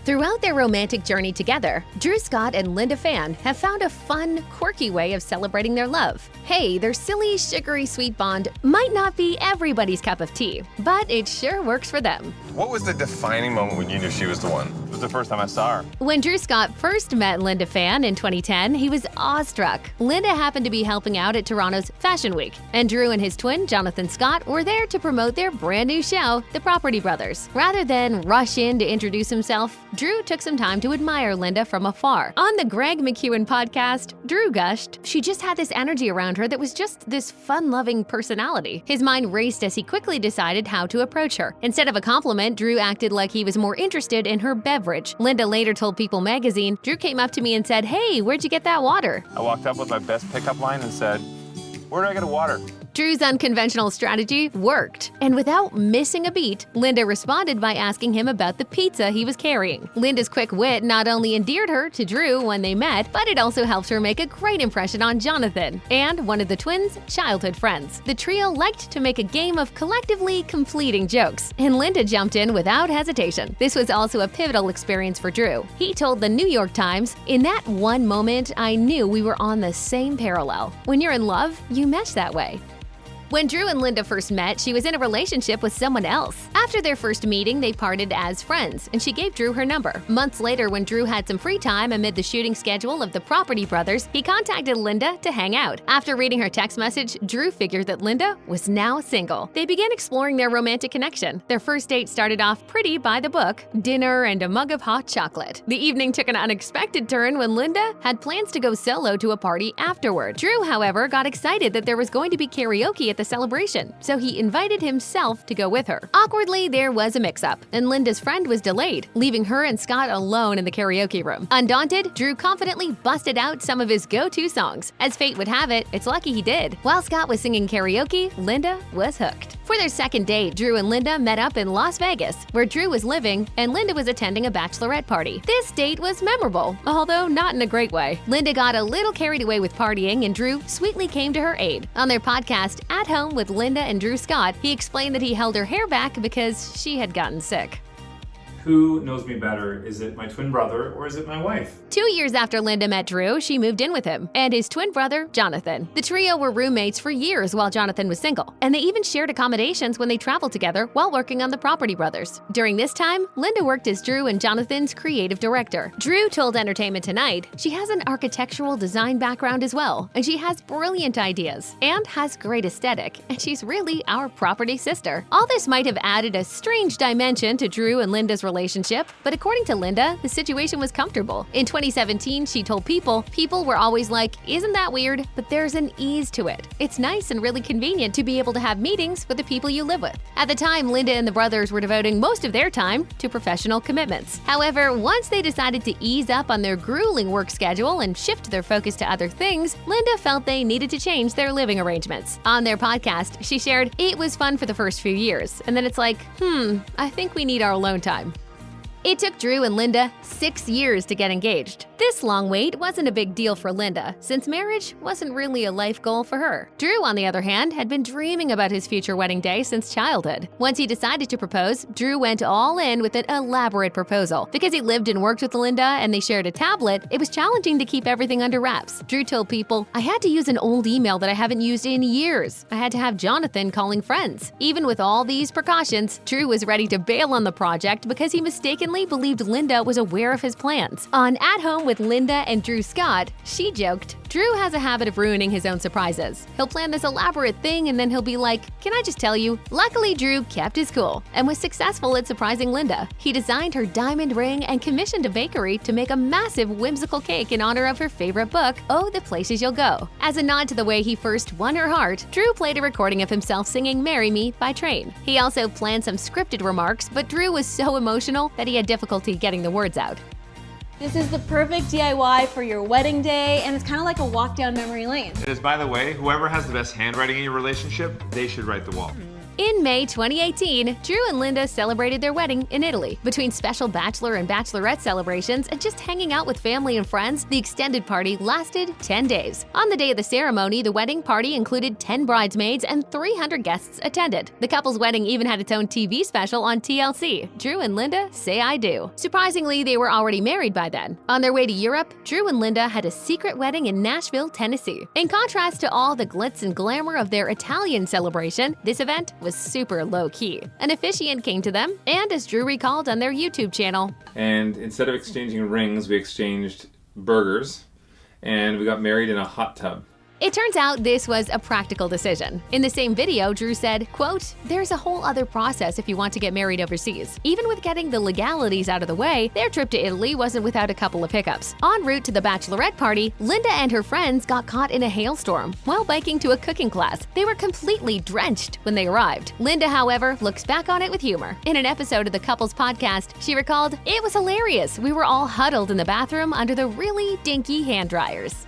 Throughout their romantic journey together, Drew Scott and Linda Phan have found a fun, quirky way of celebrating their love. Hey, their silly, sugary sweet bond might not be everybody's cup of tea, but it sure works for them. What was the defining moment when you knew she was the one? It was the first time I saw her. When Drew Scott first met Linda Phan in 2010, he was awestruck. Linda happened to be helping out at Toronto's Fashion Week, and Drew and his twin, Jonathan Scott, were there to promote their brand new show, The Property Brothers. Rather than rush in to introduce himself, Drew took some time to admire Linda from afar. On the Greg McEwen podcast, Drew gushed, "She just had this energy around her that was just this fun-loving personality." His mind raced as he quickly decided how to approach her. Instead of a compliment, Drew acted like he was more interested in her beverage. Linda later told People magazine, "Drew came up to me and said, 'Hey, where'd you get that water?'" I walked up with my best pickup line and said, "Where do I get a water?" Drew's unconventional strategy worked, and without missing a beat, Linda responded by asking him about the pizza he was carrying. Linda's quick wit not only endeared her to Drew when they met, but it also helped her make a great impression on Jonathan and one of the twins' childhood friends. The trio liked to make a game of collectively completing jokes, and Linda jumped in without hesitation. This was also a pivotal experience for Drew. He told the New York Times, "In that one moment, I knew we were on the same parallel. When you're in love, you mesh that way." When Drew and Linda first met, she was in a relationship with someone else. After their first meeting, they parted as friends, and she gave Drew her number. Months later, when Drew had some free time amid the shooting schedule of The Property Brothers, he contacted Linda to hang out. After reading her text message, Drew figured that Linda was now single. They began exploring their romantic connection. Their first date started off pretty by the book, dinner and a mug of hot chocolate. The evening took an unexpected turn when Linda had plans to go solo to a party afterward. Drew, however, got excited that there was going to be karaoke at the celebration, so he invited himself to go with her. Awkwardly, there was a mix-up, and Linda's friend was delayed, leaving her and Scott alone in the karaoke room. Undaunted, Drew confidently busted out some of his go-to songs. As fate would have it, it's lucky he did. While Scott was singing karaoke, Linda was hooked. For their second date, Drew and Linda met up in Las Vegas, where Drew was living and Linda was attending a bachelorette party. This date was memorable, although not in a great way. Linda got a little carried away with partying, and Drew sweetly came to her aid. On their podcast, At Home with Linda and Drew Scott, he explained that he held her hair back because she had gotten sick. Who knows me better? Is it my twin brother or is it my wife? 2 years after Linda met Drew, she moved in with him and his twin brother, Jonathan. The trio were roommates for years while Jonathan was single, and they even shared accommodations when they traveled together while working on The Property Brothers. During this time, Linda worked as Drew and Jonathan's creative director. Drew told Entertainment Tonight she has an architectural design background as well, and she has brilliant ideas and has great aesthetic, and she's really our property sister. All this might have added a strange dimension to Drew and Linda's relationship, but according to Linda, the situation was comfortable. In 2017, she told People were always like, "Isn't that weird?" But there's an ease to it. It's nice and really convenient to be able to have meetings with the people you live with. At the time, Linda and the brothers were devoting most of their time to professional commitments. However, once they decided to ease up on their grueling work schedule and shift their focus to other things, Linda felt they needed to change their living arrangements. On their podcast, she shared, "It was fun for the first few years, and then it's like, I think we need our alone time." It took Drew and Linda 6 years to get engaged. This long wait wasn't a big deal for Linda, since marriage wasn't really a life goal for her. Drew, on the other hand, had been dreaming about his future wedding day since childhood. Once he decided to propose, Drew went all in with an elaborate proposal. Because he lived and worked with Linda and they shared a tablet, it was challenging to keep everything under wraps. Drew told People, "I had to use an old email that I haven't used in years. I had to have Jonathan calling friends." Even with all these precautions, Drew was ready to bail on the project because he mistakenly believed Linda was aware of his plans. On At Home with Linda and Drew Scott, she joked, "Drew has a habit of ruining his own surprises. He'll plan this elaborate thing and then he'll be like, 'Can I just tell you?' Luckily, Drew kept his cool and was successful at surprising Linda. He designed her diamond ring and commissioned a bakery to make a massive whimsical cake in honor of her favorite book, Oh, the Places You'll Go. As a nod to the way he first won her heart, Drew played a recording of himself singing Marry Me by Train. He also planned some scripted remarks, but Drew was so emotional that he had difficulty getting the words out. This is the perfect DIY for your wedding day, and it's kind of like a walk down memory lane. It is, by the way, whoever has the best handwriting in your relationship, they should write the wall. In May 2018, Drew and Linda celebrated their wedding in Italy. Between special bachelor and bachelorette celebrations and just hanging out with family and friends, the extended party lasted 10 days. On the day of the ceremony, the wedding party included 10 bridesmaids and 300 guests attended. The couple's wedding even had its own TV special on TLC, Drew and Linda Say I Do. Surprisingly, they were already married by then. On their way to Europe, Drew and Linda had a secret wedding in Nashville, Tennessee. In contrast to all the glitz and glamour of their Italian celebration, this event was super low-key. An officiant came to them, and as Drew recalled on their YouTube channel, And instead of exchanging rings, we exchanged burgers, and we got married in a hot tub. it turns out this was a practical decision. In the same video, Drew said, quote, "There's a whole other process if you want to get married overseas. Even with getting the legalities out of the way, their trip to Italy wasn't without a couple of hiccups. En route to the bachelorette party, Linda and her friends got caught in a hailstorm while biking to a cooking class. They were completely drenched when they arrived. Linda, however, looks back on it with humor. In an episode of the couple's podcast, she recalled, "It was hilarious. We were all huddled in the bathroom under the really dinky hand dryers."